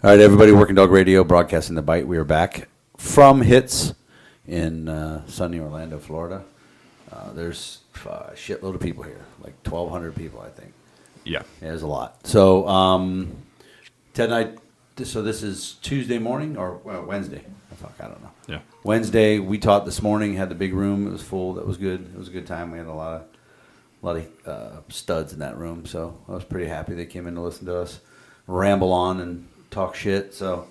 All right, everybody, Working Dog Radio, broadcasting the bite. We are back from Hits in sunny Orlando, Florida. There's a shitload of people here, like 1,200 people, I think. Yeah. There's a lot. So, Ted and I, so this is Tuesday morning or Wednesday? I don't know. Yeah. Wednesday, we taught this morning, had the big room. It was full. That was good. It was a good time. We had a lot of studs in that room, so I was pretty happy they came in to listen to us ramble on and talk shit. So,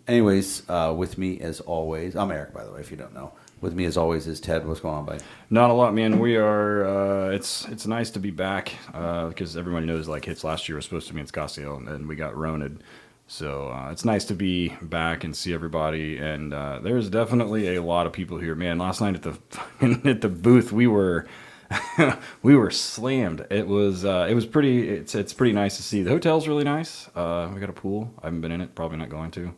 anyways, with me as always, I'm Eric, by the way, if you don't know. With me as always is Ted. What's going on, buddy? Not a lot, man. We are. It's nice to be back because everybody knows like Hits last year was supposed to be in Scottsdale and we got roned. So it's nice to be back and see everybody. And there's definitely a lot of people here, man. Last night at the booth, we were we were slammed. It was pretty. It's pretty nice to see. The hotel's really nice. We got a pool. I haven't been in it. Probably not going to.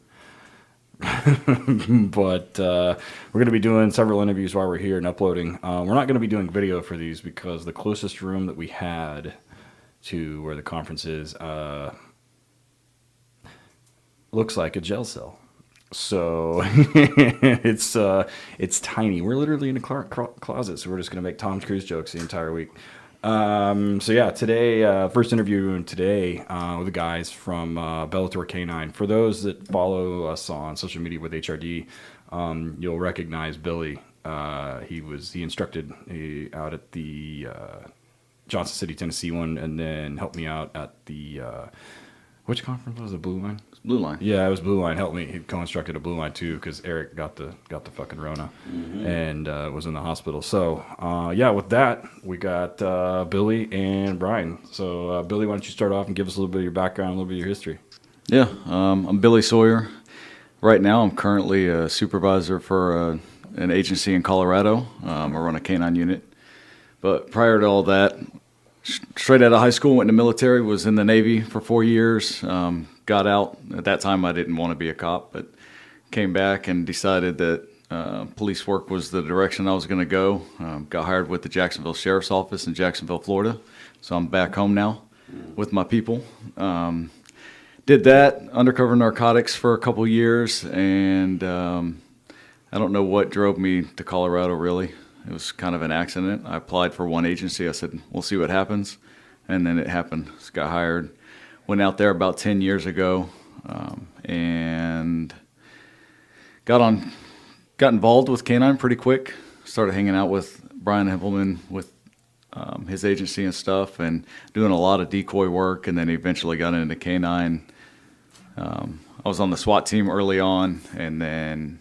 But we're going to be doing several interviews while we're here and uploading. We're not going to be doing video for these because the closest room that we had to where the conference is looks like a jail cell. So it's tiny. We're literally in a closet, so we're just going to make Tom Cruise jokes the entire week. So yeah, today, first interview today with the guys from Bellator K9. For those that follow us on social media with HRD, you'll recognize Billy. He instructed out at the Johnson City, Tennessee one, and then helped me out at the which conference was it? Blueline? Blueline. Yeah, it was Blueline. Helped me. He co-instructed a Blueline too because Eric got the fucking Rona and was in the hospital. So yeah, with that we got Billy and Brian. So Billy, why don't you start off and give us a little bit of your background, a little bit of your history? Yeah, I'm Billy Sawyer. Right now, I'm currently a supervisor for an agency in Colorado. I run a K9 unit. But prior to all that, straight out of high school, went in the military, was in the Navy for 4 years, got out. At that time, I didn't want to be a cop, but came back and decided that police work was the direction I was going to go. Got hired with the Jacksonville Sheriff's Office in Jacksonville, Florida. So I'm back home now with my people. Did that, undercover narcotics for a couple years, and I don't know what drove me to Colorado, really. It was kind of an accident. I applied for one agency. I said, we'll see what happens. And then it happened. Just got hired. Went out there about 10 years ago and got involved with K9 pretty quick. Started hanging out with Brian Hempelman with his agency and stuff and doing a lot of decoy work, and then eventually got into K9. I was on the SWAT team early on and then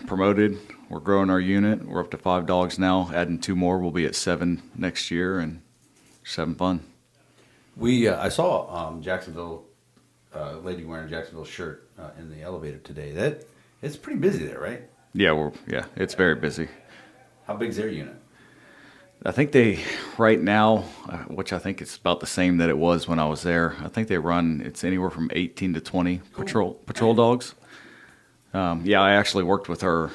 promoted. We're growing our unit. We're up to 5 dogs now. Adding 2 more. We'll be at 7 next year, and just having fun. I saw Jacksonville lady wearing a Jacksonville shirt in the elevator today. It's pretty busy there, right? Yeah, it's very busy. How big's their unit? I think they right now, which I think it's about the same that it was when I was there. I think they run. It's anywhere from 18 to 20 patrol dogs. I actually worked with her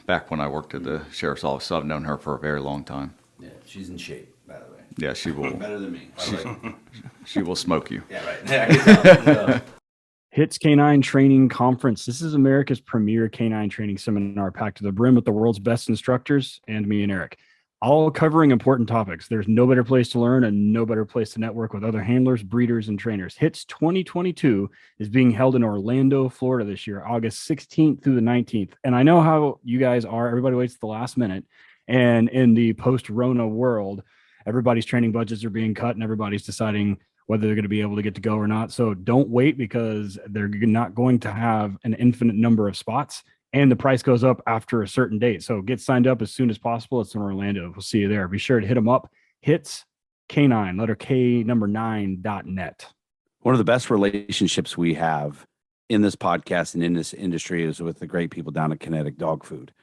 back when I worked at the sheriff's office, so I've known her for a very long time. Yeah, she's in shape, by the way. Yeah, she will. Better than me. She will smoke you. Yeah, right. Yeah, I can tell. Hits K9 Training Conference. This is America's premier K9 training seminar packed to the brim with the world's best instructors and me and Eric, all covering important topics. There's no better place to learn and no better place to network with other handlers, breeders, and trainers. Hits 2022 is being held in Orlando, Florida this year, August 16th through the 19th. And I know how you guys are. Everybody waits at the last minute. And in the post-Rona world, everybody's training budgets are being cut and everybody's deciding whether they're going to be able to get to go or not. So don't wait because they're not going to have an infinite number of spots. And the price goes up after a certain date. So get signed up as soon as possible. It's in Orlando. We'll see you there. Be sure to hit them up. Hits K9, letter K, number 9.net. One of the best relationships we have in this podcast and in this industry is with the great people down at Kinetic Dog Food.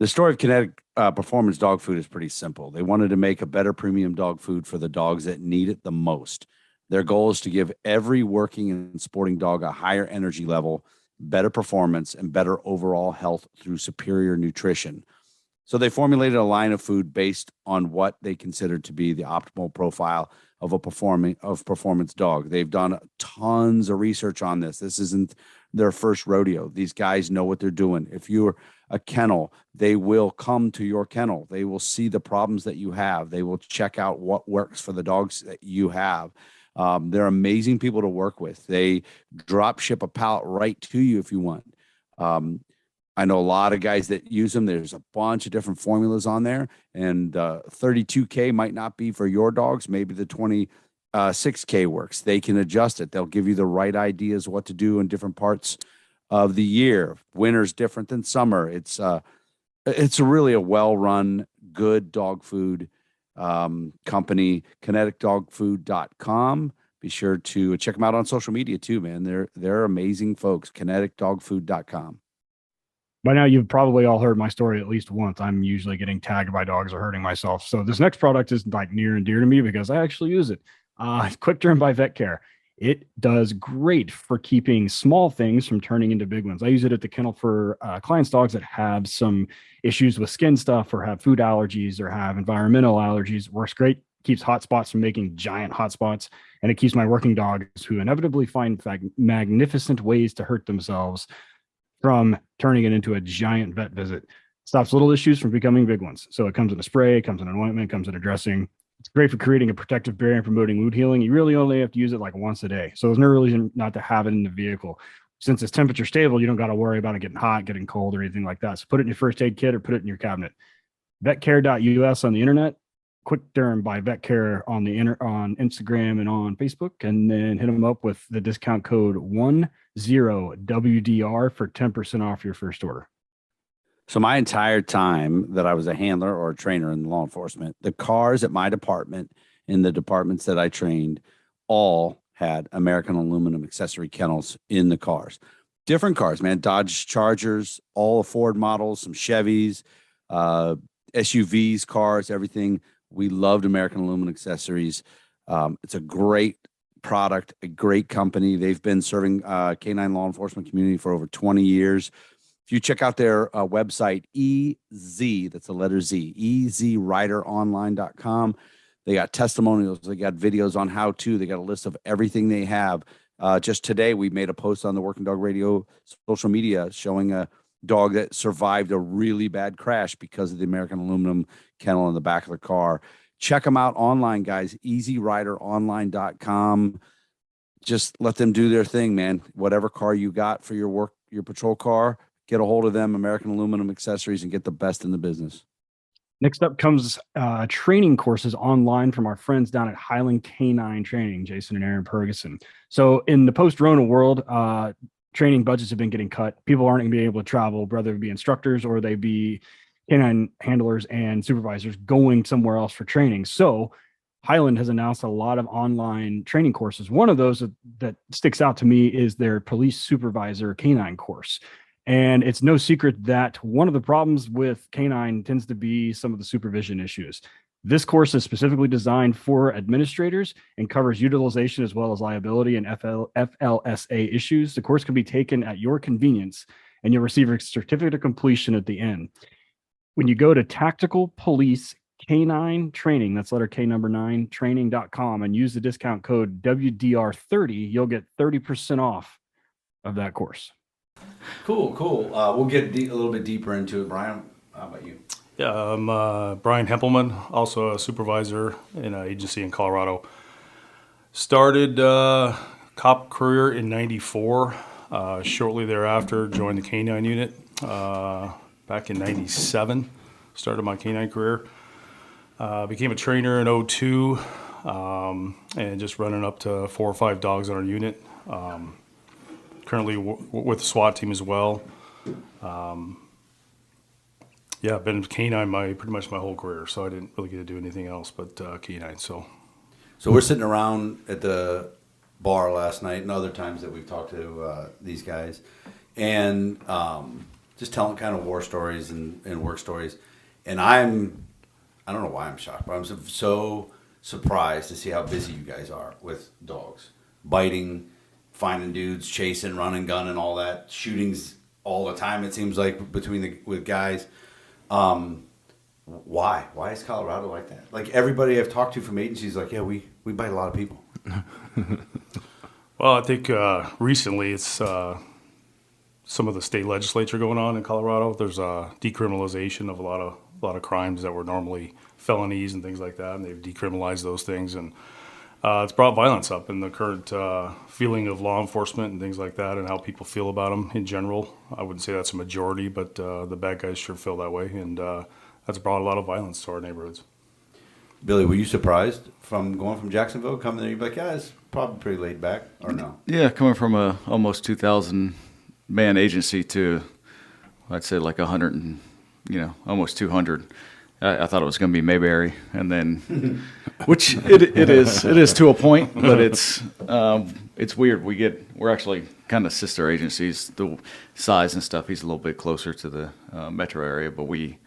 The story of Kinetic Performance Dog Food is pretty simple. They wanted to make a better premium dog food for the dogs that need it the most. Their goal is to give every working and sporting dog a higher energy level, better performance, and better overall health through superior nutrition. So they formulated a line of food based on what they considered to be the optimal profile of a performance dog. They've done tons of research on this. This isn't their first rodeo. These guys know what they're doing. If you're a kennel, they will come to your kennel. They will see the problems that you have. They will check out what works for the dogs that you have. They're amazing people to work with. They drop ship a pallet right to you if you want. I know a lot of guys that use them. There's a bunch of different formulas on there, and 32K might not be for your dogs. Maybe the 26K works. They can adjust it. They'll give you the right ideas what to do in different parts of the year. Winter's different than summer. It's really a well-run, good dog food company. KineticDogFood.com. Be sure to check them out on social media too, man. They're amazing folks. KineticDogFood.com. By now, you've probably all heard my story at least once. I'm usually getting tagged by dogs or hurting myself. So this next product is like near and dear to me because I actually use it. Quick Turn by Vet Care. It does great for keeping small things from turning into big ones. I use it at the kennel for clients' dogs that have some issues with skin stuff or have food allergies or have environmental allergies. It works great. Keeps hot spots from making giant hot spots. And it keeps my working dogs who inevitably find magnificent ways to hurt themselves from turning it into a giant vet visit. Stops little issues from becoming big ones. So it comes in a spray, it comes in an ointment, it comes in a dressing. It's great for creating a protective barrier and promoting wound healing. You really only have to use it like once a day. So there's no reason not to have it in the vehicle. Since it's temperature stable, you don't got to worry about it getting hot, getting cold, or anything like that. So put it in your first aid kit or put it in your cabinet. Vetcare.us on the internet. Quick Derm by Vet Care on on Instagram and on Facebook, and then hit them up with the discount code 10WDR for 10% off your first order. So my entire time that I was a handler or a trainer in law enforcement, the cars at my department, in the departments that I trained, all had American aluminum accessory kennels in the cars. Different cars, man. Dodge Chargers, all Ford models, some Chevys, SUVs, cars, everything. We loved American aluminum accessories. It's a great product, a great company. They've been serving canine law enforcement community for over 20 years. If you check out their website, EZ, that's the letter Z, EZRiderOnline.com. They got testimonials. They got videos on how to. They got a list of everything they have. Just today, we made a post on the Working Dog Radio social media showing a dog that survived a really bad crash because of the American aluminum kennel in the back of the car. Check them out online, guys. EZRiderOnline.com. Just let them do their thing, man. Whatever car you got for your work, your patrol car, get a hold of them, American aluminum accessories, and get the best in the business. Next up comes training courses online from our friends down at Highland K9 Training, Jason and Aaron Ferguson. So in the post-Rona world, training budgets have been getting cut. People aren't going to be able to travel, whether it be instructors or they be canine handlers and supervisors going somewhere else for training. So Highland has announced a lot of online training courses. One of those that sticks out to me is their police supervisor canine course. And it's no secret that one of the problems with canine tends to be some of the supervision issues. This course is specifically designed for administrators and covers utilization as well as liability and FLSA issues. The course can be taken at your convenience, and you'll receive a certificate of completion at the end. When you go to Tactical Police K9 Training, that's letter K number 9, training.com, and use the discount code WDR30, you'll get 30% off of that course. Cool. We'll get a little bit deeper into it. Brian, how about you? Yeah, I'm Brian Hempelman, also a supervisor in an agency in Colorado. Started cop career in '94. Shortly thereafter, joined the K9 unit back in '97. Started my K9 career. Became a trainer in '02, and just running up to 4 or 5 dogs on our unit. Currently with the SWAT team as well. Yeah, I've been K9 pretty much my whole career, so I didn't really get to do anything else but K9. So we're sitting around at the bar last night and other times that we've talked to these guys, and just telling kind of war stories and work stories. And I don't know why I'm shocked, but I'm so surprised to see how busy you guys are with dogs, biting, finding dudes, chasing, running, gunning, all that, shootings all the time. It seems like with guys. Why? Why is Colorado like that? Like everybody I've talked to from agencies, like, yeah, we bite a lot of people. Well, I think recently it's some of the state legislature going on in Colorado. There's a decriminalization of a lot of crimes that were normally felonies and things like that, and they've decriminalized those things, and it's brought violence up in the current feeling of law enforcement and things like that, and how people feel about them in general. I wouldn't say that's a majority, but the bad guys sure feel that way, and that's brought a lot of violence to our neighborhoods. Billy, were you surprised from going from Jacksonville, coming there? You'd be like, yeah, it's probably pretty laid back, or no? Yeah, coming from a almost 2,000 man agency to, I'd say like 100 and, almost 200. I thought it was going to be Mayberry, and then, which it is to a point, but it's weird. We're actually kind of sister agencies. The size and stuff, he's a little bit closer to the metro area, but we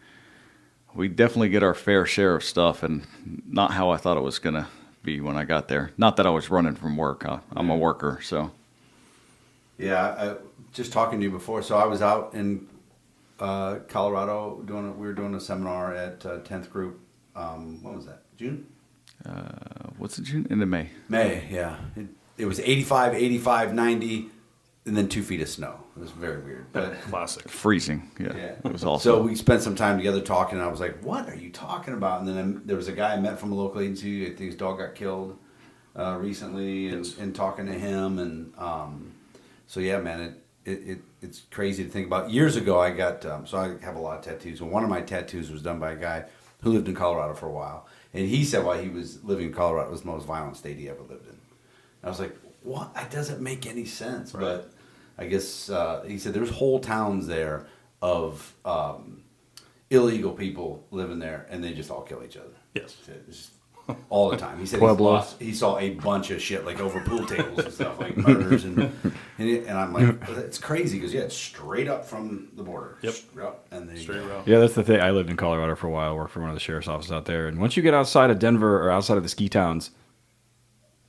definitely get our fair share of stuff, and not how I thought it was going to be when I got there. Not that I was running from work. I'm a worker, so. Yeah, just talking to you before. So I was out in Colorado we were doing a seminar at 10th Group. When was that? June? What's it, June? Into May. May, yeah. It was 85, 90, and then 2 feet of snow. It was very weird. But Classic. Freezing. Yeah. It was awesome. So we spent some time together talking, and I was like, what are you talking about? And then there was a guy I met from a local agency. I think his dog got killed recently, and talking to him. And so, yeah, man, it's crazy to think about. Years ago, I got, so I have a lot of tattoos. And one of my tattoos was done by a guy who lived in Colorado for a while. And he said while he was living in Colorado, it was the most violent state he ever lived in. I was like, what? That doesn't make any sense. Right. But I guess he said there's whole towns there of illegal people living there, and they just all kill each other. Yes. It's just all the time. He said he saw a bunch of shit like over pool tables and stuff, like murders, and I'm like, it's crazy because it's straight up from the border. Yep. Straight up, and then Straight route. Yeah, that's the thing. I lived in Colorado for a while, worked for one of the sheriff's offices out there. And once you get outside of Denver or outside of the ski towns,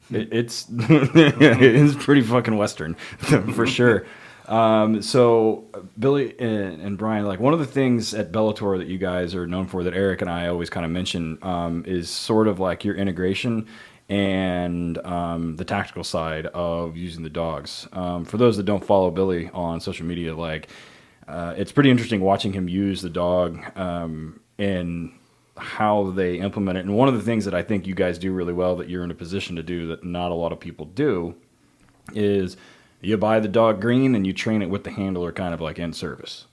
it's it's pretty fucking Western for sure. So Billy and Brian, like one of the things at Bellator that you guys are known for that Eric and I always kind of mention is sort of like your integration and the tactical side of using the dogs. For those that don't follow Billy on social media, like it's pretty interesting watching him use the dog and how they implement it. And one of the things that I think you guys do really well that you're in a position to do that not a lot of people do is you buy the dog green and you train it with the handler kind of like in service.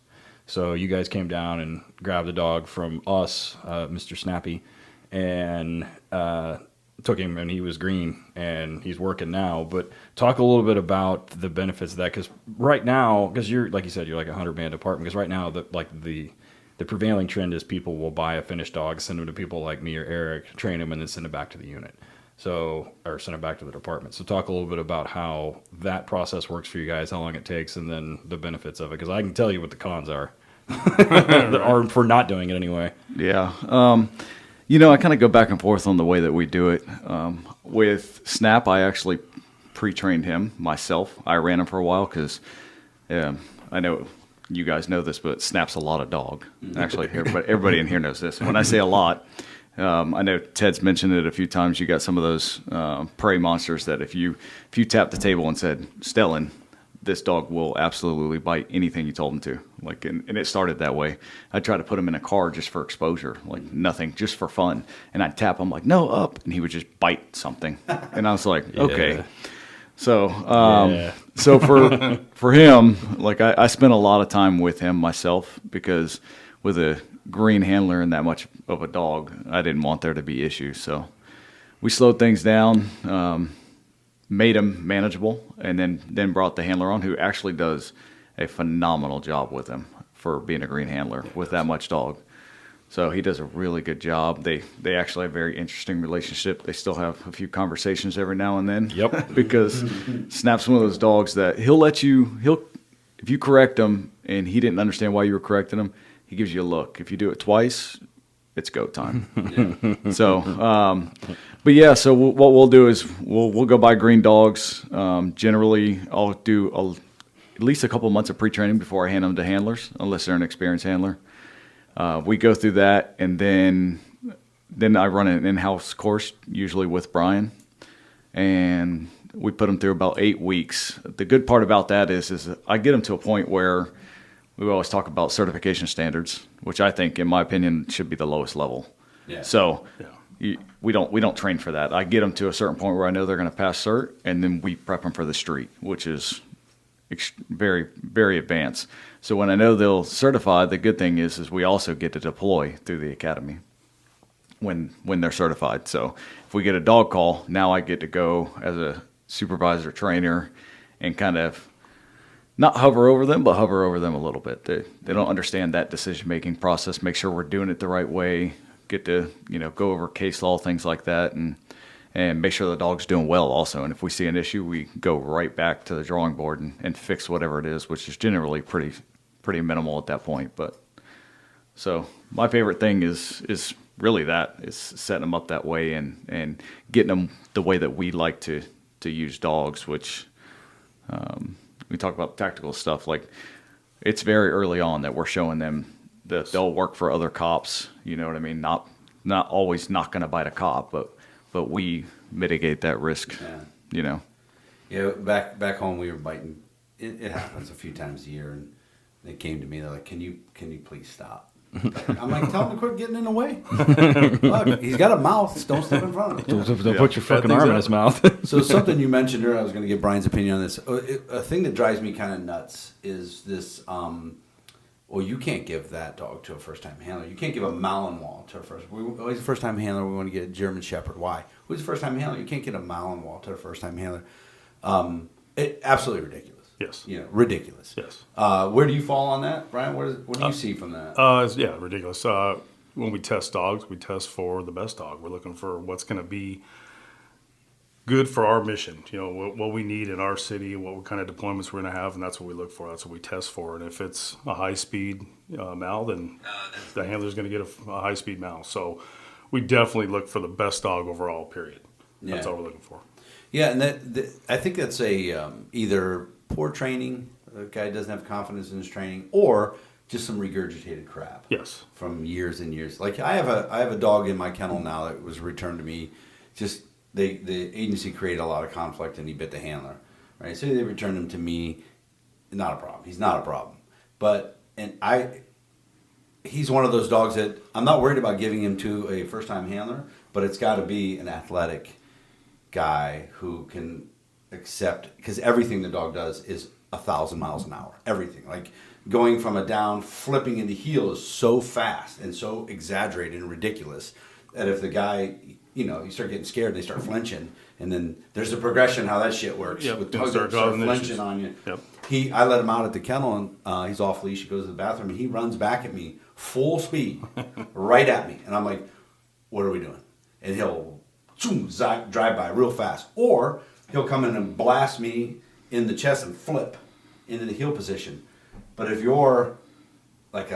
So you guys came down and grabbed the dog from us, Mr. Snappy, and took him, and he was green and he's working now. But talk a little bit about the benefits of that, because right now, because you're, like you said, you're like a 100-man department, because right now the prevailing trend is people will buy a finished dog, send them to people like me or Eric, train them, and then send them back to the unit. So, or send them back to the department. So talk a little bit about how that process works for you guys, how long it takes, and then the benefits of it. Because I can tell you what the cons are, or for not doing it anyway. Yeah. I kind of go back and forth on the way that we do it. With Snap, I actually pre-trained him myself. I ran him for a while because I know you guys know this, but Snap's a lot of dog. Actually, everybody in here knows this. When I say a lot, I know Ted's mentioned it a few times. You got some of those prey monsters that if you tap the table and said, Stellan, this dog will absolutely bite anything you told him to. Like, and it started that way. I tried to put him in a car just for exposure, like nothing, just for fun. And I'd tap him like, no, up. And he would just bite something. And I was like, okay. So, so for him, like I spent a lot of time with him myself, because with a green handler and that much of a dog, I didn't want there to be issues. So we slowed things down, made him manageable, and then brought the handler on, who actually does a phenomenal job with him for being a green handler with that much dog. So he does a really good job. They actually have a very interesting relationship. They still have a few conversations every now and then. Yep. Because Snap's one of those dogs that if you correct him and he didn't understand why you were correcting him, he gives you a look. If you do it twice, it's go time. So, but yeah, so what we'll do is we'll go buy green dogs. Generally, I'll do at least a couple months of pre-training before I hand them to handlers, unless they're an experienced handler. We go through that, and then I run an in-house course, usually with Brian, and we put them through about 8 weeks. The good part about that is I get them to a point where we always talk about certification standards, which I think, in my opinion, should be the lowest level. Yeah. So we don't train for that. I get them to a certain point where I know they're going to pass cert, and then we prep them for the street, which is very, very advanced. So when I know they'll certify, the good thing is we also get to deploy through the academy when they're certified. So if we get a dog call, now I get to go as a supervisor trainer and kind of not hover over them, but hover over them a little bit. They don't understand that decision-making process, make sure we're doing it the right way, get to, go over case law, things like that, and make sure the dog's doing well also. And if we see an issue, we go right back to the drawing board and fix whatever it is, which is generally pretty minimal at that point. But so my favorite thing is really that, is setting them up that way and getting them the way that we like to use dogs, which we talk about tactical stuff. Like, it's very early on that we're showing them that they'll work for other cops. You know what I mean? Not always not going to bite a cop, but we mitigate that risk. Yeah. Yeah, back home we were biting. It happens a few times a year, and they came to me. They're like, "Can you please stop?" I'm like, "Tell him to quit getting in the way. Look, he's got a mouth. Just don't step in front of him." Don't put your fucking arm in his mouth. So something you mentioned earlier, I was going to get Brian's opinion on this. A thing that drives me kind of nuts is this. Well, you can't give that dog to a first-time handler. You can't give a Malinois to a first-time handler. We want to get a German Shepherd. Why? Who's a first-time handler? You can't get a Malinois to a first-time handler. Absolutely ridiculous. Yes. Ridiculous. Yes. Where do you fall on that, Brian? What do you see from that? Yeah, ridiculous. When we test dogs, we test for the best dog. We're looking for what's going to be good for our mission. What we need in our city, what kind of deployments we're going to have, and that's what we look for. That's what we test for. And if it's a high-speed mal, then the handler's going to get a high-speed mal. So we definitely look for the best dog overall, period. That's all we're looking for. Yeah, and I think that's either poor training, the guy doesn't have confidence in his training, or just some regurgitated crap. Yes. From years and years. Like, I have a dog in my kennel now that was returned to me. Just the agency created a lot of conflict, and he bit the handler. Right? So they returned him to me. Not a problem. He's not a problem. He's one of those dogs that I'm not worried about giving him to a first-time handler, but it's got to be an athletic guy who can accept, because everything the dog does is 1,000 miles an hour. Everything. Like, going from a down, flipping into heel is so fast and so exaggerated and ridiculous that if the guy, you start getting scared, they start flinching, and then there's a progression how that shit works. Yep. With dogs that start flinching on you. Yep. I let him out at the kennel, and he's off leash. He goes to the bathroom, and he runs back at me full speed, right at me, and I'm like, "What are we doing?" And he'll drive by real fast, or he'll come in and blast me in the chest and flip into the heel position. But if you're like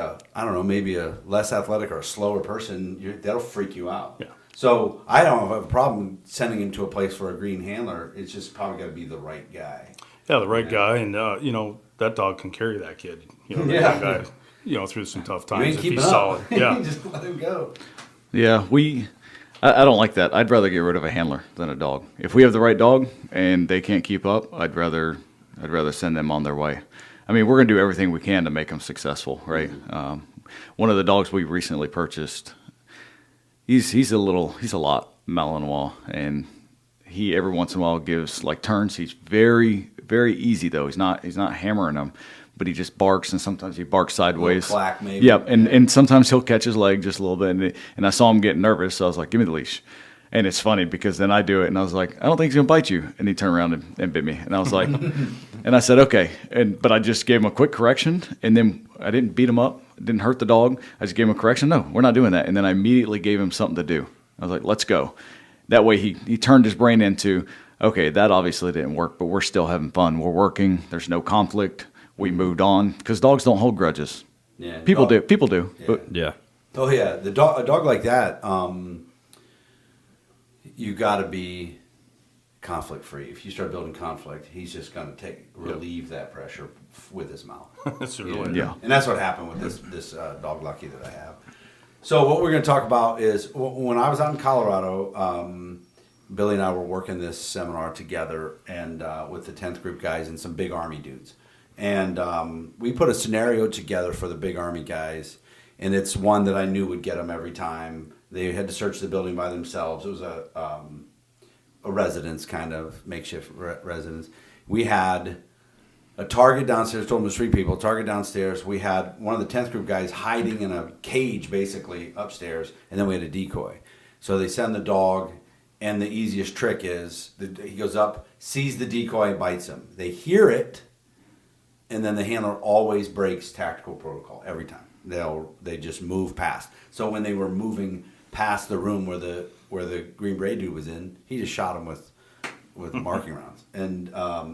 maybe a less athletic or a slower person, that'll freak you out. Yeah. So I don't have a problem sending him to a place for a green handler. It's just probably got to be the right guy. Yeah, the right guy, and that dog can carry that kid. That guy, through some tough times if he's solid. Yeah, just let him go. Yeah, I don't like that. I'd rather get rid of a handler than a dog. If we have the right dog and they can't keep up, I'd rather send them on their way. I mean, we're going to do everything we can to make them successful, right? Mm-hmm. One of the dogs we recently purchased, he's a lot Malinois, and he every once in a while gives like turns. He's very, very easy though. He's not hammering them, but he just barks, and sometimes he barks sideways. A little clack maybe. Yep, and sometimes he'll catch his leg just a little bit, and I saw him getting nervous, so I was like, "Give me the leash." And it's funny because then I do it, and I was like, "I don't think he's gonna bite you," and he turned around and bit me, and I was like, and I said, "Okay," but I just gave him a quick correction, and then I didn't beat him up, didn't hurt the dog. I just gave him a correction. No, we're not doing that, and then I immediately gave him something to do. I was like, "Let's go." That way, he turned his brain into, okay, that obviously didn't work, but we're still having fun. We're working. There's no conflict. We moved on because dogs don't hold grudges. Yeah, people do. Yeah. But yeah. Oh yeah, a dog like that. You got to be. conflict free. If you start building conflict, he's just going to relieve that pressure with his mouth. That's You know? really Yeah. And that's what happened with this dog Lucky that I have. So what we're going to talk about is when I was out in Colorado, Billy and I were working this seminar together and with the 10th group guys and some big Army dudes. And we put a scenario together for the big Army guys, and it's one that I knew would get them every time. They had to search the building by themselves. It was a residence, kind of makeshift residence. We had a target downstairs, told them there's 3 people, target downstairs. We had one of the 10th group guys hiding in a cage basically upstairs, and then we had a decoy. So they send the dog, and the easiest trick is he goes up, sees the decoy, bites him. They hear it, and then the handler always breaks tactical protocol every time. They just move past. So when they were moving past the room where the Green Beret dude was in, he just shot him with marking rounds. And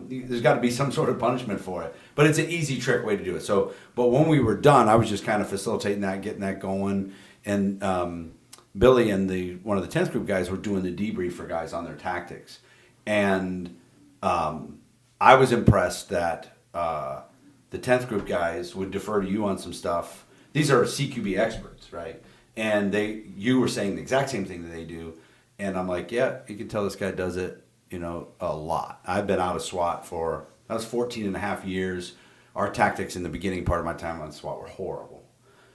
there's got to be some sort of punishment for it. But it's an easy trick way to do it. So, but when we were done, I was just kind of facilitating that, getting that going. And Billy and one of the 10th group guys were doing the debrief for guys on their tactics. And I was impressed that the 10th group guys would defer to you on some stuff. These are CQB experts, right? And you were saying the exact same thing that they do. And I'm like, yeah, you can tell this guy does it, a lot. I've been out of SWAT that was 14 and a half years. Our tactics in the beginning part of my time on SWAT were horrible.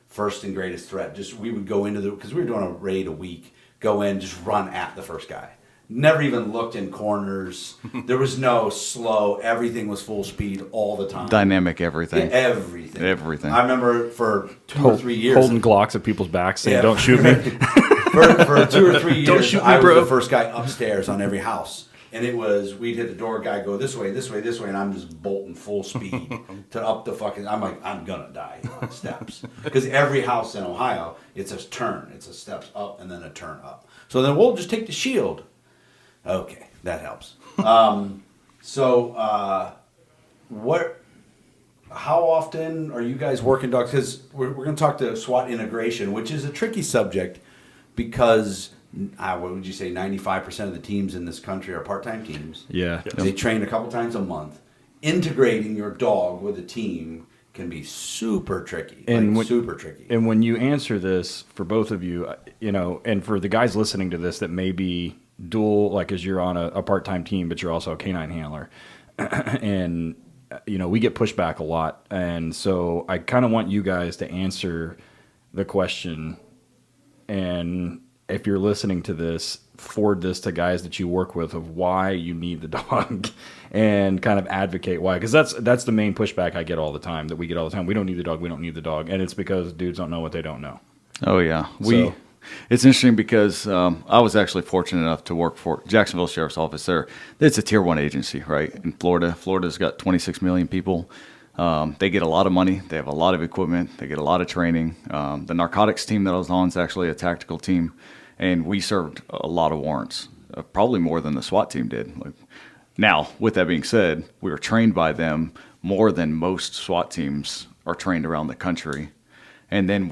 First and greatest threat. Just, we would go into because we were doing a raid a week, go in, just run at the first guy. Never even looked in corners. There was no slow. Everything was full speed all the time. Dynamic everything. Yeah, everything. Everything. I remember for 2 or 3 years. Holding Glocks at people's backs saying, Yeah. don't shoot me. for 2 or 3 years, Don't shoot me, I was bro. the first guy upstairs on every house. And it was, we'd hit the door, guy go this way, this way, this way, and I'm just bolting full speed to up the fucking, I'm like, I'm gonna die on steps. Because every house in Ohio, it's a turn. It's a steps up and then a turn up. So then we'll just take the shield. Okay, that helps. How often are you guys working dogs? Because we're going to talk to SWAT integration, which is a tricky subject because, what would you say, 95% of the teams in this country are part-time teams. Yeah. They train a couple times a month. Integrating your dog with a team can be super tricky. Super tricky. And when you answer this for both of you, and for the guys listening to this that may be dual, like as you're on a part-time team, but you're also a canine handler, and we get pushback a lot, and so I kind of want you guys to answer the question, and if you're listening to this, forward this to guys that you work with of why you need the dog, and kind of advocate why, because that's the main pushback I get all the time. That we get all the time. We don't need the dog. We don't need the dog, and it's because dudes don't know what they don't know. Oh yeah, It's interesting because I was actually fortunate enough to work for Jacksonville Sheriff's Office there. It's a Tier 1 agency, right, in Florida. Florida's got 26 million people. They get a lot of money. They have a lot of equipment. They get a lot of training. The narcotics team that I was on is actually a tactical team, and we served a lot of warrants, probably more than the SWAT team did. Now, with that being said, we were trained by them more than most SWAT teams are trained around the country. And then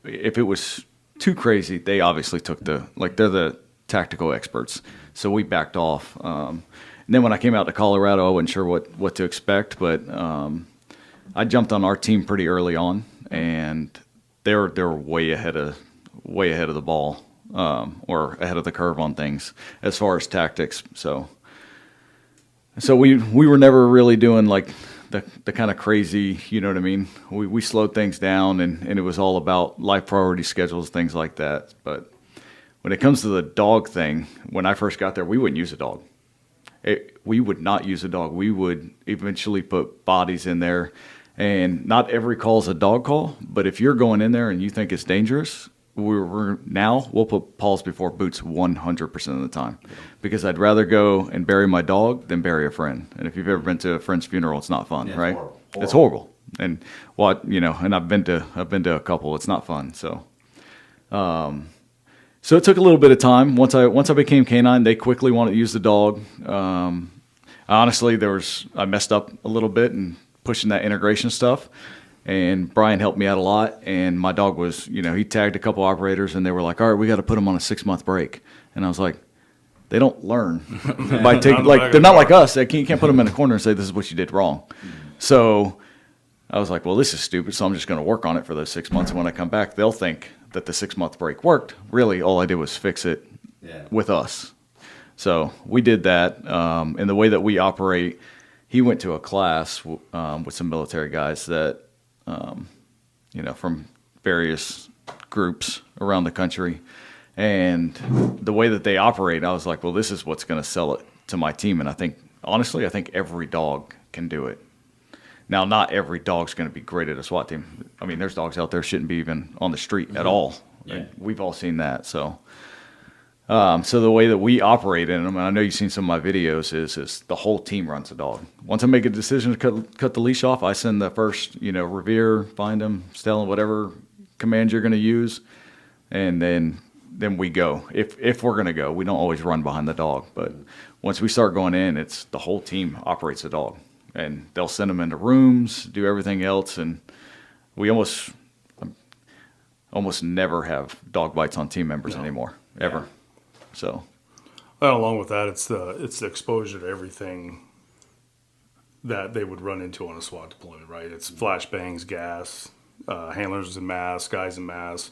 if it was too crazy, they obviously took they're the tactical experts. So we backed off. And then when I came out to Colorado, I wasn't sure what to expect, but I jumped on our team pretty early on, and they were way ahead of the ball, or ahead of the curve on things as far as tactics. So we were never really doing like the kind of crazy, you know what I mean? We slowed things down, and it was all about life priority schedules, things like that. But when it comes to the dog thing, when I first got there, we wouldn't use a dog. We would not use a dog. We would eventually put bodies in there, and not every call is a dog call. But if you're going in there and you think it's dangerous, we'll put paws before boots 100% of the time, because I'd rather go and bury my dog than bury a friend. And if you've ever been to a friend's funeral, it's not fun, right? Horrible. It's horrible. And and I've been to a couple. It's not fun. So, so it took a little bit of time. Once I became K9, they quickly wanted to use the dog. Honestly, I messed up a little bit in pushing that integration stuff. And Brian helped me out a lot, and my dog was, he tagged a couple operators, and they were like, all right, we got to put him on a 6-month break. And I was like, they don't learn by taking, like, they're not like us. You can't put them in a corner and say, this is what you did wrong. So I was like, well, this is stupid, so I'm just going to work on it for those 6 months. And when I come back, they'll think that the 6-month break worked. Really, all I did was fix it with us. So we did that. And the way that we operate, he went to a class with some military guys that, from various groups around the country. And the way that they operate, I was like, well, this is what's going to sell it to my team. And I think every dog can do it. Now, not every dog's going to be great at a SWAT team. I mean, there's dogs out there shouldn't be even on the street at all. Yeah. We've all seen that. So the way that we operate in them, and I know you've seen some of my videos, is the whole team runs the dog. Once I make a decision to cut the leash off, I send the first, revere, find him, tell him whatever command you're going to use, and then we go. If we're going to go, we don't always run behind the dog. But once we start going in, it's the whole team operates the dog. And they'll send them into rooms, do everything else, and we almost never have dog bites on team members anymore, ever. Yeah. So, and along with that, it's the exposure to everything that they would run into on a SWAT deployment, right? It's flashbangs, gas, handlers in masks, guys in masks,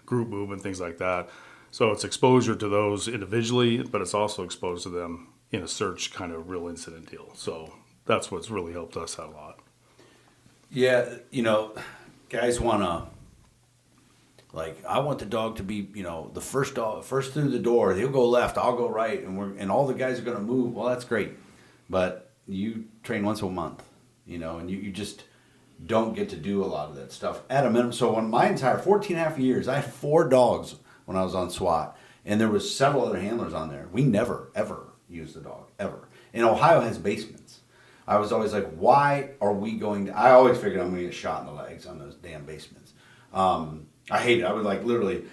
group movement, things like that. So it's exposure to those individually, but it's also exposed to them in a search kind of real incident deal. So that's what's really helped us out a lot. Yeah, guys want to, like, I want the dog to be, the first through the door. He'll go left, I'll go right, and all the guys are going to move. Well, that's great, but you train once a month, and you just don't get to do a lot of that stuff at a minimum. So on my entire 14 and a half years, I had 4 dogs when I was on SWAT, and there was several other handlers on there. We never, ever used the dog, ever. And Ohio has basements. I was always like, why are we going to... I always figured I'm going to get shot in the legs on those damn basements. I hate it. I would literally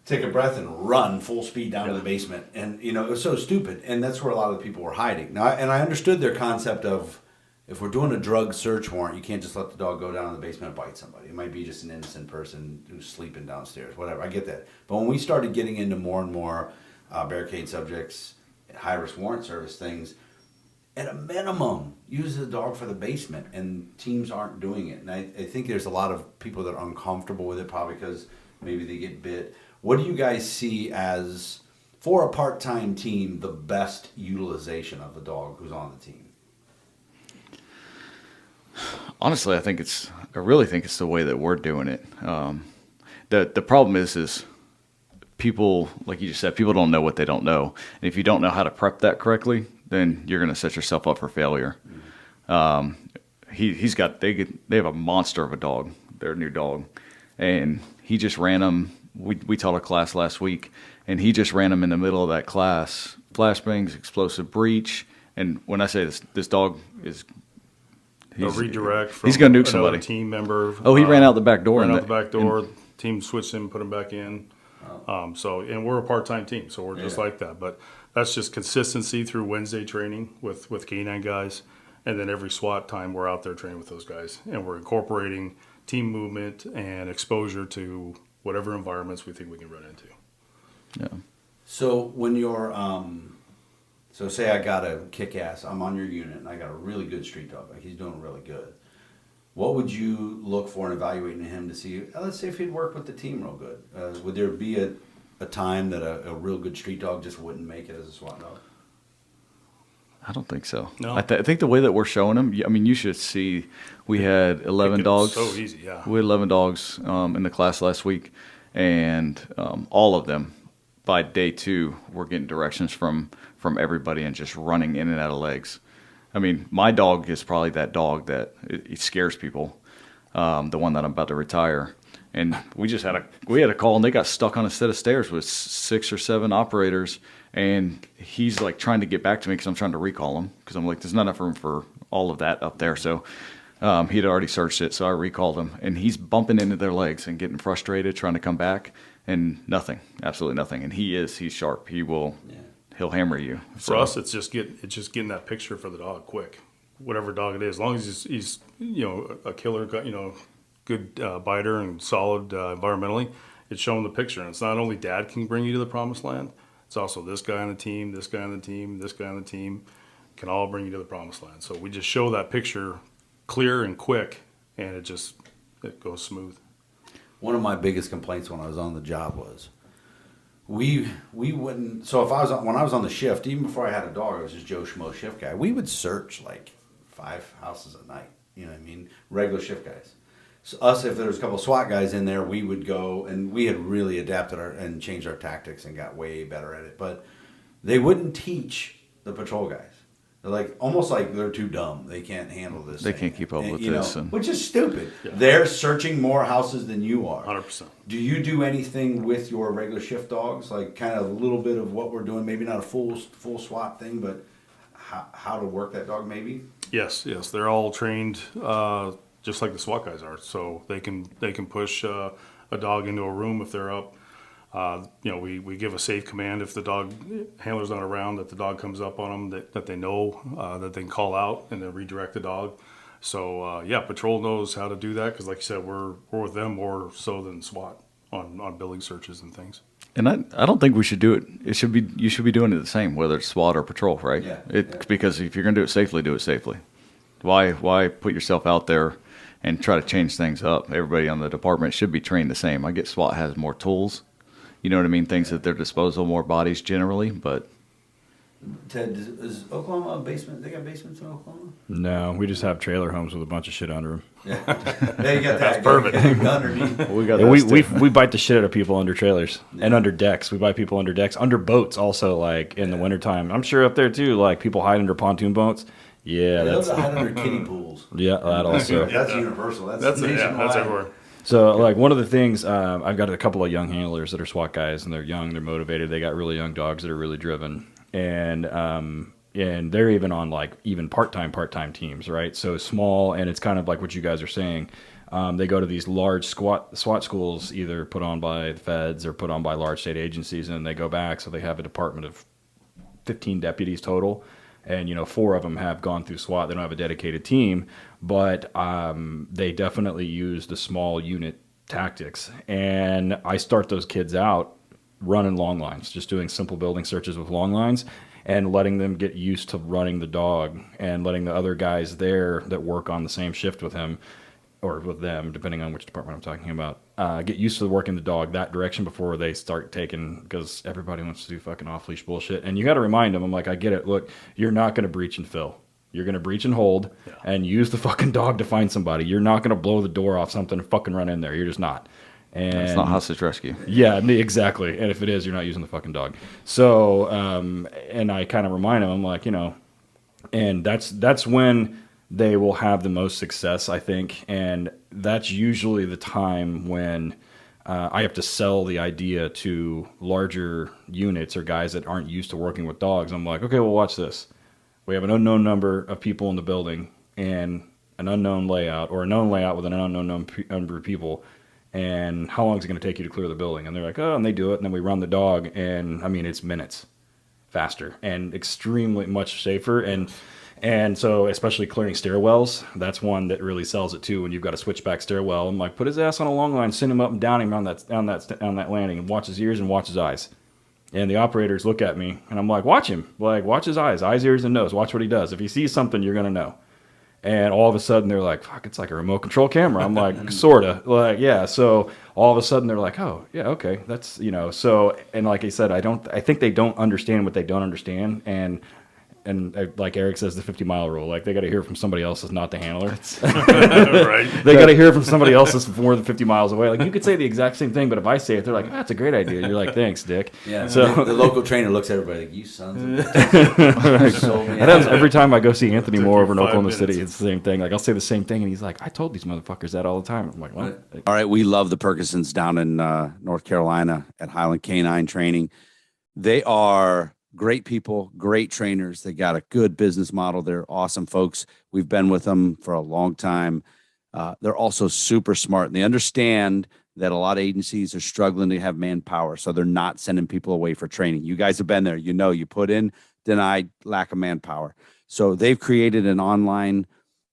take a breath and run full speed down to the basement. And, it was so stupid. And that's where a lot of the people were hiding. Now, and I understood their concept of, if we're doing a drug search warrant, you can't just let the dog go down in the basement and bite somebody. It might be just an innocent person who's sleeping downstairs, whatever. I get that. But when we started getting into more and more barricade subjects, high-risk warrant service things, at a minimum, use the dog for the basement, and teams aren't doing it. And I think there's a lot of people that are uncomfortable with it, probably because maybe they get bit. What do you guys see as, for a part-time team, the best utilization of the dog who's on the team? Honestly, I really think it's the way that we're doing it. The problem is people, like you just said, people don't know what they don't know. And if you don't know how to prep that correctly, then you're going to set yourself up for failure. They have a monster of a dog, their new dog, and he just ran them. We taught a class last week, and he just ran them in the middle of that class. Flashbangs, explosive breach, and when I say this dog is... A redirect from he's going to nuke somebody. Team member. Oh, he ran out the back door. Team switched him, put him back in. And we're a part-time team, so we're just like that. But that's just consistency through Wednesday training with K9 guys. And then every SWAT time we're out there training with those guys. And we're incorporating team movement and exposure to whatever environments we think we can run into. Yeah. So when you're... So say I got a kick-ass, I'm on your unit, and I got a really good street dog, like he's doing really good. What would you look for in evaluating him to see, let's say if he'd work with the team real good? Would there be a time that a real good street dog just wouldn't make it as a SWAT dog? I don't think so. No. I think the way that we're showing them, I mean, you should see, we had 11 dogs. So easy, yeah. We had 11 dogs in the class last week, and all of them, by day 2, were getting directions from everybody and just running in and out of legs. I mean, my dog is probably that dog that it scares people, the one that I'm about to retire. And we had a call, and they got stuck on a set of stairs with 6 or 7 operators, and he's like trying to get back to me because I'm trying to recall him because I'm like, there's not enough room for all of that up there. So he'd already searched it, so I recalled him, and he's bumping into their legs and getting frustrated, trying to come back, and nothing, absolutely nothing. And he's sharp. He'll hammer you. For us, it's just getting that picture for the dog quick, whatever dog it is. As long as he's a killer, good biter and solid environmentally, it's showing the picture. And it's not only dad can bring you to the promised land, It's also this guy on the team, this guy on the team, this guy on the team can all bring you to the promised land. So we just show that picture clear and quick, and it goes smooth. One of my biggest complaints when I was on the job was we wouldn't. So if I was when I was on the shift, even before I had a dog, I was just Joe Schmo shift guy. We would search like 5 houses a night. You know what I mean? Regular shift guys. So us, if there was a couple of SWAT guys in there, we would go, and we had really adapted and changed our tactics and got way better at it. But they wouldn't teach the patrol guys. They're like almost like they're too dumb. They can't handle this. They can't keep up with this, which is stupid. Yeah. They're searching more houses than you are. 100%. Do you do anything with your regular shift dogs, like kind of a little bit of what we're doing? Maybe not a full SWAT thing, but how to work that dog, maybe? Yes, they're all trained just like the SWAT guys are. So they can push a dog into a room if they're up. We give a safe command if the dog handler's not around, that the dog comes up on them, that they know that they can call out and then redirect the dog. So patrol knows how to do that because, like you said, we're with them more so than SWAT on building searches and things. And I don't think we should do it. You should be doing it the same, whether it's SWAT or patrol, right? Yeah. Because if you're going to do it safely. Why put yourself out there and try to change things up? Everybody on the department should be trained the same. I get SWAT has more tools, you know what I mean? Things at their disposal, more bodies generally, but. Ted, is Oklahoma a basement? They got basements in Oklahoma? No, we just have trailer homes with a bunch of shit under them. Yeah. They got that. perfect. Underneath. We got We bite the shit out of people under trailers and under decks. We bite people under decks, under boats also, like in the wintertime. I'm sure up there too, like people hide under pontoon boats. Yeah, They that's also hide under kiddie pools. yeah, that also. That's universal. That's That's everywhere. So, like, one of the things, I've got a couple of young handlers that are SWAT guys, and they're young, they're motivated, they got really young dogs that are really driven, and they're even on, like, even part-time teams, right? So small, and it's kind of like what you guys are saying. They go to these large SWAT schools, either put on by the feds or put on by large state agencies, and they go back, so they have a department of 15 deputies total. And, 4 of them have gone through SWAT. They don't have a dedicated team, but they definitely use the small unit tactics. And I start those kids out running long lines, just doing simple building searches with long lines and letting them get used to running the dog and letting the other guys there that work on the same shift with him or with them, depending on which department I'm talking about, get used to working the dog that direction before they start taking, because everybody wants to do fucking off-leash bullshit. And you got to remind them, I'm like, I get it. Look, you're not going to breach and fill. You're going to breach and hold and use the fucking dog to find somebody. You're not going to blow the door off something and fucking run in there. You're just not. And it's not hostage rescue. Yeah, exactly. And if it is, you're not using the fucking dog. So, and I kind of remind them, I'm like, and that's when they will have the most success, I think. And that's usually the time when I have to sell the idea to larger units or guys that aren't used to working with dogs. I'm like, okay, well, watch this. We have an unknown number of people in the building and an unknown layout, or a known layout with an unknown number of people. And how long is it going to take you to clear the building? And they're like, oh, and they do it. And then we run the dog. And I mean, it's minutes faster and extremely much safer. And so, especially clearing stairwells, that's one that really sells it too. When you've got a switchback stairwell, I'm like, put his ass on a long line, send him up and down him on that landing, and watch his ears and watch his eyes. And the operators look at me, and I'm like, watch him, like watch his eyes, ears, and nose. Watch what he does. If he sees something, you're gonna know. And all of a sudden, they're like, fuck, it's like a remote control camera. I'm like, sorta, like yeah. So all of a sudden, they're like, oh yeah, okay, that's So, and like I said, I think they don't understand what they don't understand, and like Eric says, the 50-mile rule. Like, they got to hear from somebody else that's not the handler. Right. They got to hear from somebody else that's more than 50 miles away. Like, you could say the exact same thing, but if I say it, they're like, that's a great idea. You're like, thanks, Dick. Yeah. So the local trainer looks at everybody like, you sons of bitches. that happens every time I go see Anthony Took Moore you over in 5 Oklahoma minutes. City. It's the same thing. Like, I'll say the same thing, and he's like, I told these motherfuckers that all the time. I'm like, what? All right, we love the Perkinsons down in North Carolina at Highland K9 Training. They are great people, great trainers. They got a good business model. They're awesome folks. We've been with them for a long time. They're also super smart, and they understand that a lot of agencies are struggling to have manpower, so they're not sending people away for training. You guys have been there. You put in, denied, lack of manpower. So they've created an online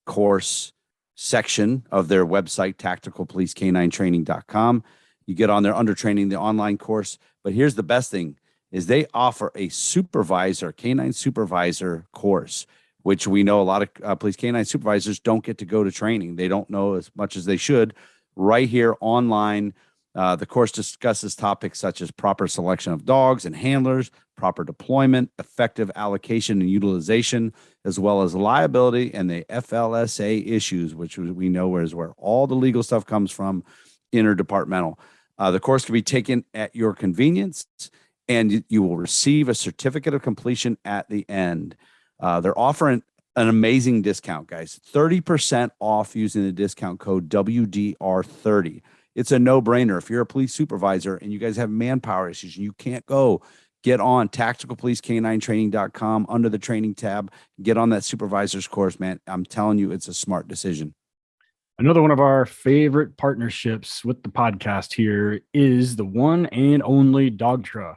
course section of their website, tacticalpolicek9training.com. You get on there under training, the online course. But here's the best thing. is they offer a supervisor, K9 supervisor course, which we know a lot of police K9 supervisors don't get to go to training. They don't know as much as they should. Right here online, the course discusses topics such as proper selection of dogs and handlers, proper deployment, effective allocation and utilization, as well as liability and the FLSA issues, which we know is where all the legal stuff comes from, interdepartmental. The course can be taken at your convenience, and you will receive a certificate of completion at the end. They're offering an amazing discount, guys. 30% off using the discount code WDR30. It's a no-brainer. If you're a police supervisor and you guys have manpower issues and you can't go, get on tacticalpolicek9training.com under the training tab. Get on that supervisor's course, man. I'm telling you, it's a smart decision. Another one of our favorite partnerships with the podcast here is the one and only Dogtra.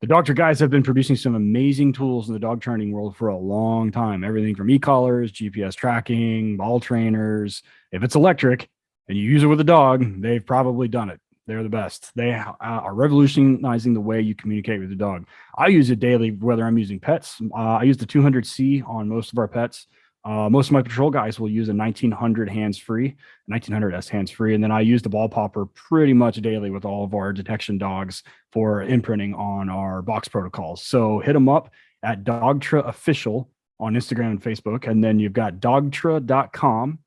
The Dogtra guys have been producing some amazing tools in the dog training world for a long time. Everything from e-collars, GPS tracking, ball trainers. If it's electric and you use it with a dog, they've probably done it. They're the best. They are revolutionizing the way you communicate with the dog. I use it daily, whether I'm using pets. I use the 200C on most of our pets. Most of my patrol guys will use a 1900 hands-free, 1900S hands-free, and then I use the ball popper pretty much daily with all of our detection dogs for imprinting on our box protocols. So hit them up at Dogtra Official on Instagram and Facebook, and then you've got dogtra.com.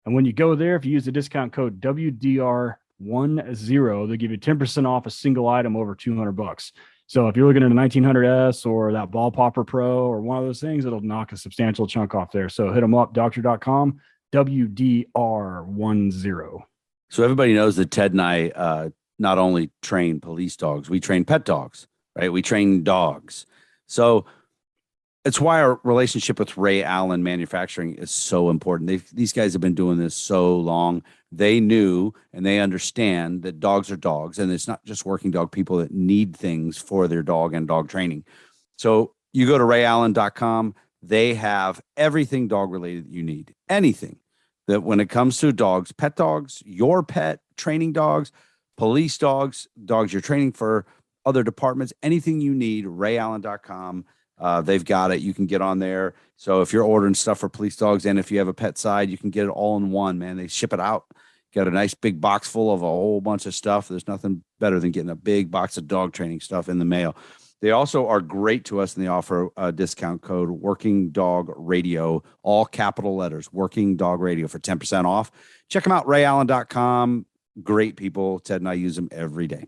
And when you go there, if you use the discount code WDR10, they'll give you 10% off a single item over $200. So if you're looking at a 1900S or that Ball Popper Pro or one of those things, it'll knock a substantial chunk off there. So hit them up, doctor.com, WDR10. So everybody knows that Ted and I not only train police dogs, we train pet dogs, right? We train dogs. So it's why our relationship with Ray Allen Manufacturing is so important. These guys have been doing this so long. They knew and they understand that dogs are dogs, and it's not just working dog people that need things for their dog and dog training. So you go to rayallen.com. They have everything dog related that you need. Anything that when it comes to dogs, pet dogs, your pet, training dogs, police dogs, dogs you're training for other departments, anything you need, rayallen.com. They've got it. You can get on there. So if you're ordering stuff for police dogs and if you have a pet side, you can get it all in one, man. They ship it out. Got a nice big box full of a whole bunch of stuff. There's nothing better than getting a big box of dog training stuff in the mail. They also are great to us, and they offer a discount code Working Dog Radio, all capital letters, Working Dog Radio for 10% off. Check them out, rayallen.com. Great people. Ted and I use them every day.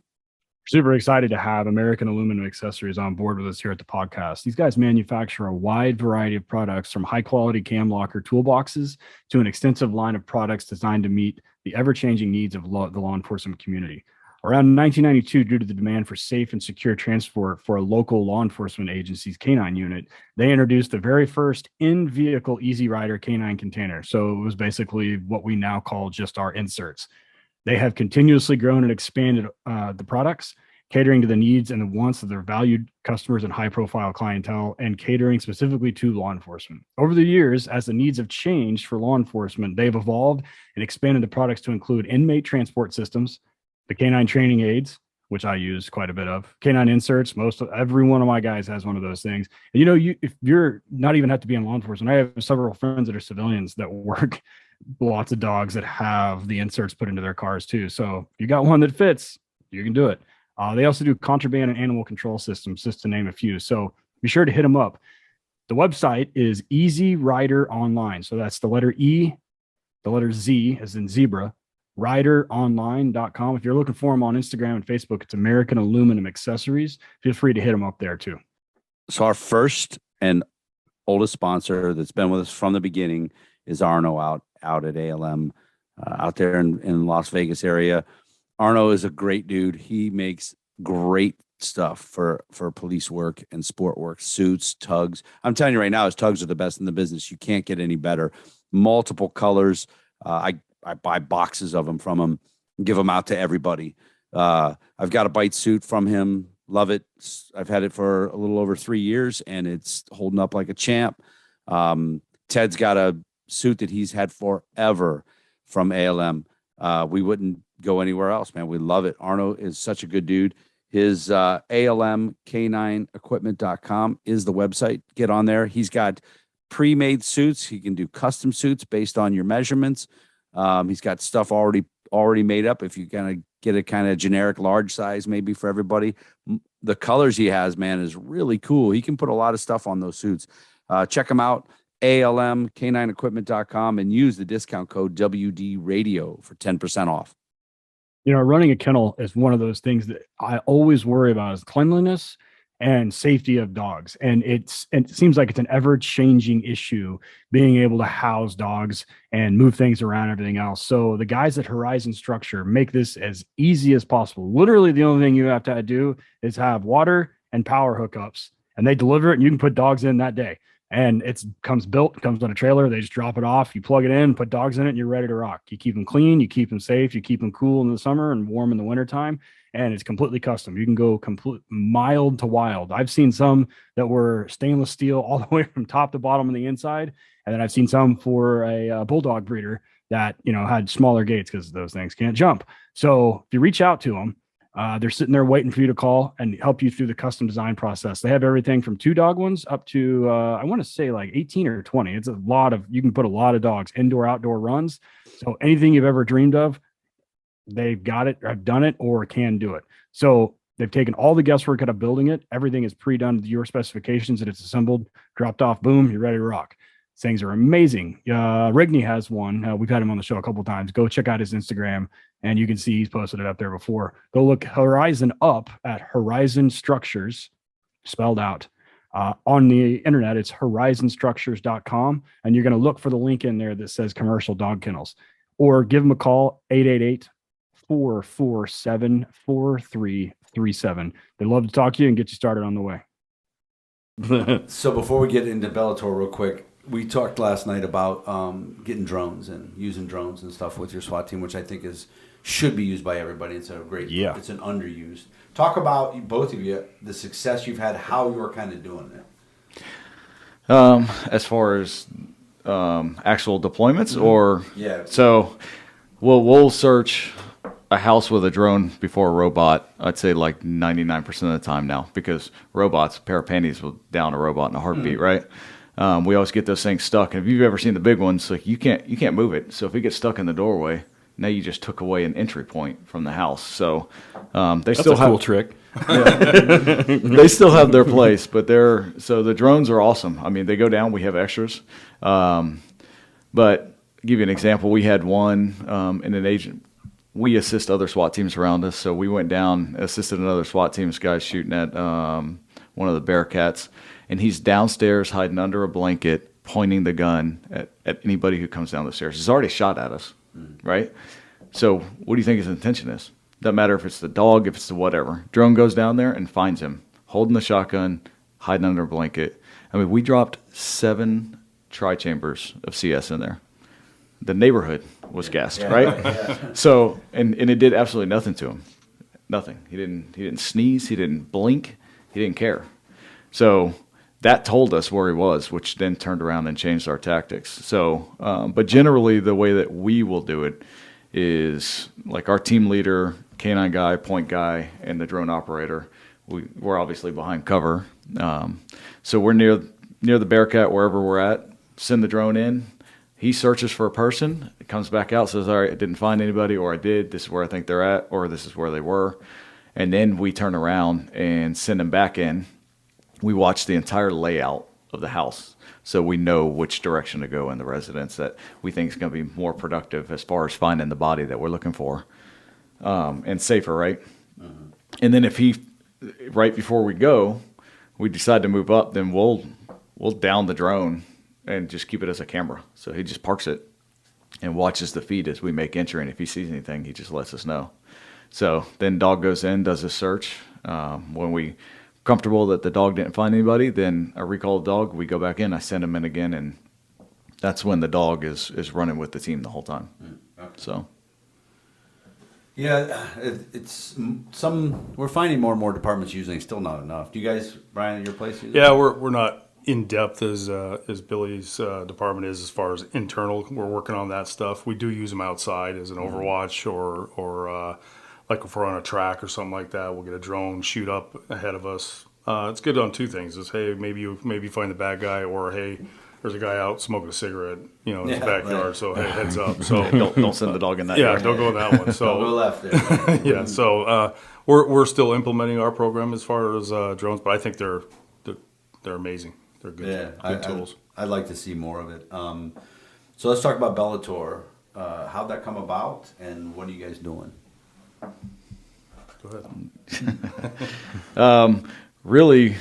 Super excited to have American Aluminum Accessories on board with us here at the podcast. These guys manufacture a wide variety of products, from high-quality cam locker toolboxes to an extensive line of products designed to meet the ever-changing needs of the law enforcement community. Around 1992, due to the demand for safe and secure transport for a local law enforcement agency's K9 unit, they introduced the very first in-vehicle Easy Rider K9 container. So it was basically what we now call just our inserts. They have continuously grown and expanded the products, catering to the needs and the wants of their valued customers and high-profile clientele, and catering specifically to law enforcement. Over the years, as the needs have changed for law enforcement, they've evolved and expanded the products to include inmate transport systems, the K9 training aids, which I use quite a bit of, K9 inserts. Every one of my guys has one of those things. And if you're not even have to be in law enforcement, I have several friends that are civilians that work lots of dogs that have the inserts put into their cars too. So if you got one that fits, you can do it. They also do contraband and animal control systems, just to name a few. So be sure to hit them up. The website is Easy Rider Online. So that's the letter E, the letter Z as in zebra, rideronline.com. If you're looking for them on Instagram and Facebook, it's American Aluminum Accessories. Feel free to hit them up there too. So our first and oldest sponsor that's been with us from the beginning is Arno out at ALM, out there in Las Vegas area. Arno is a great dude. He makes great stuff for police work and sport work, suits, tugs. I'm telling you right now, his tugs are the best in the business. You can't get any better. Multiple colors. I buy boxes of them from him and give them out to everybody. I've got a bite suit from him. Love it. I've had it for a little over 3 years, and it's holding up like a champ. Ted's got a suit that he's had forever from ALM. We wouldn't go anywhere else, man. We love it. Arno is such a good dude. His ALMK9equipment.com is the website. Get on there. He's got pre-made suits. He can do custom suits based on your measurements. He's got stuff already made up. If you kind of get a kind of generic large size, maybe for everybody, the colors he has, man, is really cool. He can put a lot of stuff on those suits. Check him out, ALMK9equipment.com, and use the discount code WD Radio for 10% off. You know, running a kennel is one of those things that I always worry about is cleanliness and safety of dogs. And it seems like it's an ever-changing issue being able to house dogs and move things around, everything else. So the guys at Horizon Structure make this as easy as possible. Literally, the only thing you have to do is have water and power hookups, and they deliver it, and you can put dogs in that day. And it comes on a trailer. They just drop it off. You plug it in, put dogs in it, and you're ready to rock. You keep them clean, you keep them safe, you keep them cool in the summer and warm in the wintertime. And it's completely custom. You can go complete mild to wild. I've seen some that were stainless steel all the way from top to bottom on the inside. And then I've seen some for a bulldog breeder that, you know, had smaller gates because those things can't jump. So if you reach out to them, they're sitting there waiting for you to call and help you through the custom design process. They have everything from 2 dog ones up to, I want to say like 18 or 20. It's a lot of, you can put a lot of dogs, indoor, outdoor runs. So anything you've ever dreamed of, they've got it, have done it, or can do it. So they've taken all the guesswork out of building it. Everything is pre-done to your specifications, and it's assembled, dropped off, boom, you're ready to rock. Things are amazing. Rigney has one. We've had him on the show a couple of times. Go check out his Instagram, and you can see he's posted it up there before. Go look Horizon up at Horizon Structures, spelled out. On the internet, it's horizonstructures.com, and you're going to look for the link in there that says commercial dog kennels, or give them a call, 888-447-4337. They'd love to talk to you and get you started on the way. So before we get into Bellator real quick, we talked last night about getting drones and using drones and stuff with your SWAT team, which I think should be used by everybody instead of great. Yeah. It's an underused. Talk about, both of you, the success you've had, how you're kind of doing it. As far as actual deployments, or Yeah. so we'll search a house with a drone before a robot. I'd say like 99% of the time now, because robots, a pair of panties will down a robot in a heartbeat, right? We always get those things stuck, and if you've ever seen the big ones, like you can't move it. So if it gets stuck in the doorway, now you just took away an entry point from the house. So they still have cool trick. they still have their place, but so the drones are awesome. I mean, they go down. We have extras, but give you an example. We had one in an agent. We assist other SWAT teams around us, so we went down, assisted another SWAT team's guy shooting at one of the Bearcats, and he's downstairs hiding under a blanket, pointing the gun at anybody who comes down the stairs. He's already shot at us, right? So what do you think his intention is? Doesn't matter if it's the dog, if it's the whatever. Drone goes down there and finds him, holding the shotgun, hiding under a blanket. I mean, we dropped 7 tri-chambers of CS in there. The neighborhood was gassed, right? Yeah. So, and it did absolutely nothing to him. Nothing. He didn't sneeze. He didn't blink. He didn't care. So that told us where he was, which then turned around and changed our tactics. So, but generally the way that we will do it is like our team leader, K9 guy, point guy, and the drone operator. We're obviously behind cover. So we're near the Bearcat, wherever we're at, send the drone in. He searches for a person, it comes back out, says, all right, I didn't find anybody, or I did, this is where I think they're at, or this is where they were. And then we turn around and send them back in. We watch the entire layout of the house, so we know which direction to go in the residence that we think is going to be more productive as far as finding the body that we're looking for, and safer, right? Mm-hmm. And then if right before we go, we decide to move up, then we'll down the drone and just keep it as a camera. So he just parks it and watches the feed as we make entry. And if he sees anything, he just lets us know. So then dog goes in, does his search. When we comfortable that the dog didn't find anybody, then I recall the dog. We go back in, I send him in again, and that's when the dog is running with the team the whole time. Okay. So. Yeah, we're finding more and more departments using it, still not enough. Do you guys, Brian, at your place? Yeah, we're not in depth as Billy's department is as far as internal. We're working on that stuff. We do use them outside as an overwatch or like if we're on a track or something like that, we'll get a drone shoot up ahead of us. It's good on two things: is hey, maybe you find the bad guy, or hey, there's a guy out smoking a cigarette, in his backyard. Right. So hey, heads up. So Don't send the dog in that. yeah, yard. don't go in that one. So Don't go left there. yeah, so we're still implementing our program as far as drones, but I think they're amazing. They're good, good tools. I'd like to see more of it. So let's talk about Bellator. How'd that come about, and what are you guys doing? Go ahead. Really,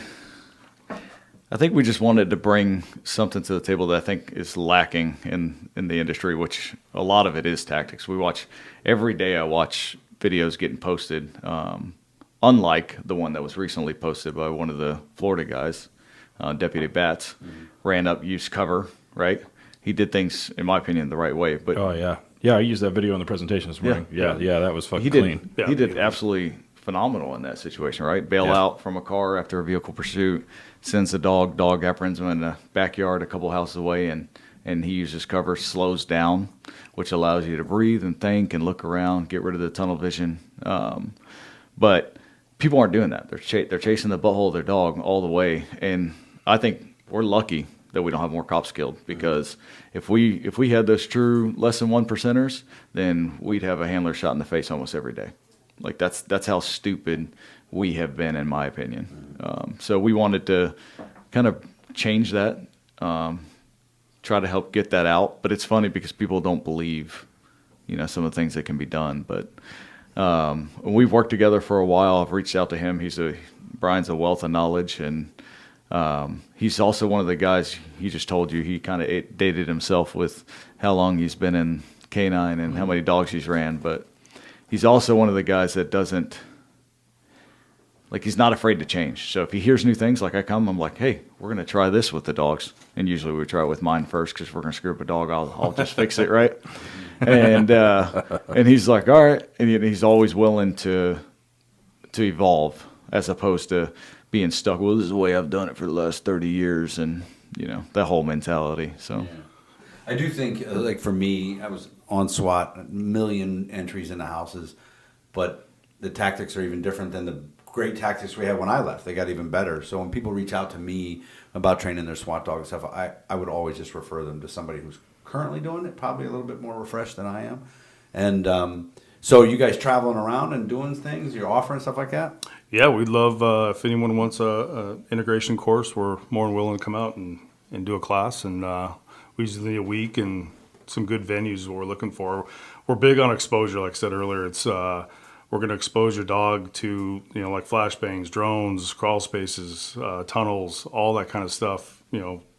I think we just wanted to bring something to the table that I think is lacking in the industry, which a lot of it is tactics. We watch every day. I watch videos getting posted, unlike the one that was recently posted by one of the Florida guys, Deputy Batts, ran up, used cover, right? He did things, in my opinion, the right way. But Oh yeah, yeah. I used that video in the presentation this morning. Yeah, that was fucking he clean. did. Yeah, he did he did. absolutely phenomenal in that situation, right? Bail Yeah. out from a car after a vehicle pursuit, sends the dog apprehends him in the backyard a couple houses away, and he uses cover, slows down, which allows you to breathe and think and look around, get rid of the tunnel vision. But people aren't doing that. They're chasing the butthole of their dog all the way, and I think we're lucky that we don't have more cops killed, because if we had those true less than 1%ers, then we'd have a handler shot in the face almost every day. Like that's how stupid we have been, in my opinion. So we wanted to kind of change that, try to help get that out. But it's funny because people don't believe, some of the things that can be done. But we've worked together for a while. I've reached out to him. Brian's a wealth of knowledge, and he's also one of the guys. He just told you he kind of dated himself with how long he's been in K9 and how many dogs he's ran, but he's also one of the guys that doesn't, he's not afraid to change. So if he hears new things, like I'm like, hey, we're going to try this with the dogs. And usually we try it with mine first, because if we're going to screw up a dog, I'll just fix it, right? And he's like, all right. And he's always willing to evolve, as opposed to being stuck, well, this is the way I've done it for the last 30 years, and, that whole mentality. So Yeah. I do think, for me, I was on SWAT, a million entries into houses, but the tactics are even different than the great tactics we had when I left. They got even better. So when people reach out to me about training their SWAT dog and stuff, I would always just refer them to somebody who's currently doing it, probably a little bit more refreshed than I am. And so you guys traveling around and doing things, you're offering stuff like that? Yeah, we'd love if anyone wants a integration course, we're more than willing to come out and do a class. And we usually a week, and some good venues is what we're looking for. We're big on exposure, like I said earlier. It's we're going to expose your dog to like flashbangs, drones, crawl spaces, tunnels, all that kind of stuff.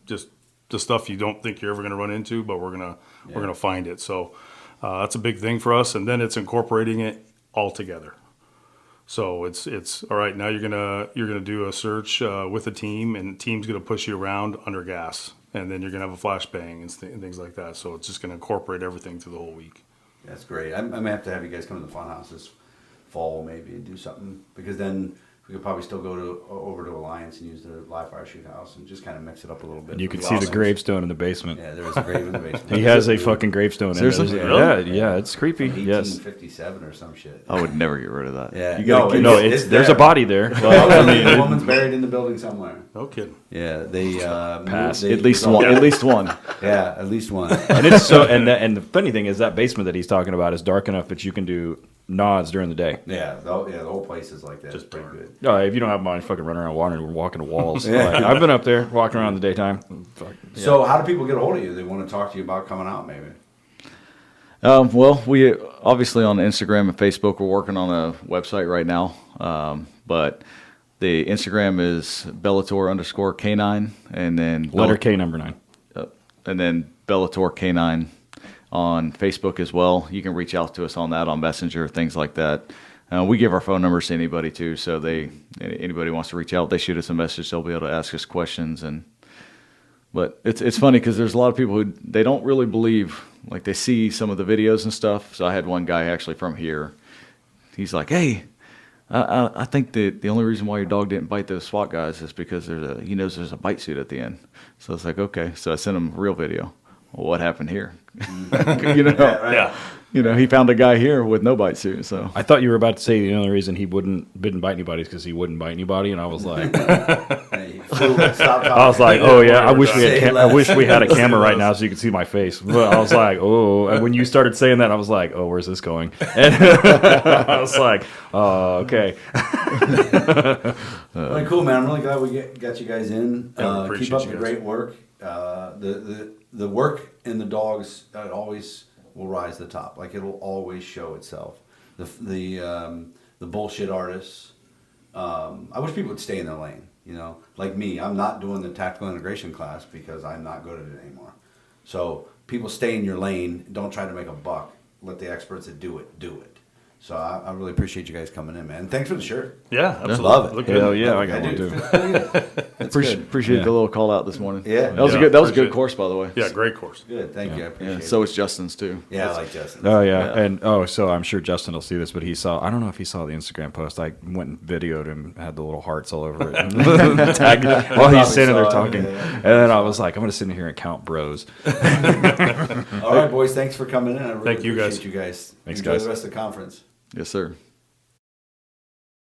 Just the stuff you don't think you're ever going to run into, but we're gonna find it. So that's a big thing for us. And then it's incorporating it all together. So it's all right. Now you're gonna do a search with a team, and the team's gonna push you around under gas, and then you're gonna have a flashbang and things like that. So it's just gonna incorporate everything through the whole week. That's great. I may have to have you guys come to the fun house this fall maybe and do something, because then we could probably still go over to Alliance and use the live fire shoot house and just kind of mix it up a little bit. And you can see the gravestone in the basement. Yeah, there is a grave in the basement. He has a fucking gravestone. Seriously? In Really? there. Yeah, it's creepy. From Yes. 1857 or some shit. I would never get rid of that. Yeah. You gotta No, keep- No, It's there's there. a body there. Well, I mean, the woman's buried in the building somewhere. No kidding. Yeah, they Pass. at least one. At least one. Yeah, at least one. and it's so. And the funny thing is that basement that he's talking about is dark enough that you can do nods during the day. Yeah, the whole place is like that. It's pretty good. No, if you don't have mine, fucking run around walking to walls. Like, I've been up there walking around in the daytime. Fuck, yeah. So, how do people get a hold of you? They want to talk to you about coming out, maybe. Well, we obviously on Instagram and Facebook, we're working on a website right now. But the Instagram is Bellator_K9, and then Letter K, number 9. and then Bellator K9 on Facebook as well. You can reach out to us on that, on Messenger, things like that. We give our phone numbers to anybody too, so anybody wants to reach out, they shoot us a message. They'll be able to ask us questions. But it's funny because there's a lot of people who they don't really believe, like they see some of the videos and stuff. So I had one guy actually from here. He's like, "Hey, I think the only reason why your dog didn't bite those SWAT guys is because he knows there's a bite suit at the end." So it's like, okay. So I sent him a real video. Well, what happened here? Yeah, right. Yeah. he found a guy here with no bite suit. So I thought you were about to say the only reason he didn't bite anybody is because he wouldn't bite anybody, and I was like, Hey, fool, stop talking. I was like, oh yeah, I wish we Say had less. I wish we had a Say camera right less. now so you could see my face. But I was like, oh, and when you started saying that, I was like, oh, where's this going? And I was like, oh, okay. Well, cool, man. I'm really glad we got you guys in. Yeah, we appreciate Keep up you the guys. great work. The work in the dogs always will rise to the top. Like it'll always show itself. The bullshit artists. I wish people would stay in their lane. Like me, I'm not doing the tactical integration class because I'm not good at it anymore. So people stay in your lane. Don't try to make a buck. Let the experts that do it. So I really appreciate you guys coming in, man. Thanks for the shirt. Yeah, absolutely. Love it. Look good. Hell yeah, I got I one do. too. appreciate Yeah. the little call out this morning. Yeah. that was Yeah, a good appreciate it. course, by the way. Yeah, great course. Good. Thank you. I appreciate Yeah, it. so is Justin's too. Yeah, I like Justin. Oh yeah. Yeah. And so I'm sure Justin will see this, but I don't know if he saw the Instagram post. I went and videoed him, had the little hearts all over it, tagged while Probably he's standing there saw it, talking. yeah. And then I was like, I'm gonna sit in here and count bros. All right, boys. Thanks for coming in. I really Thank you, guys. appreciate you guys. Thanks, Enjoy guys. the rest of the conference. Yes, sir.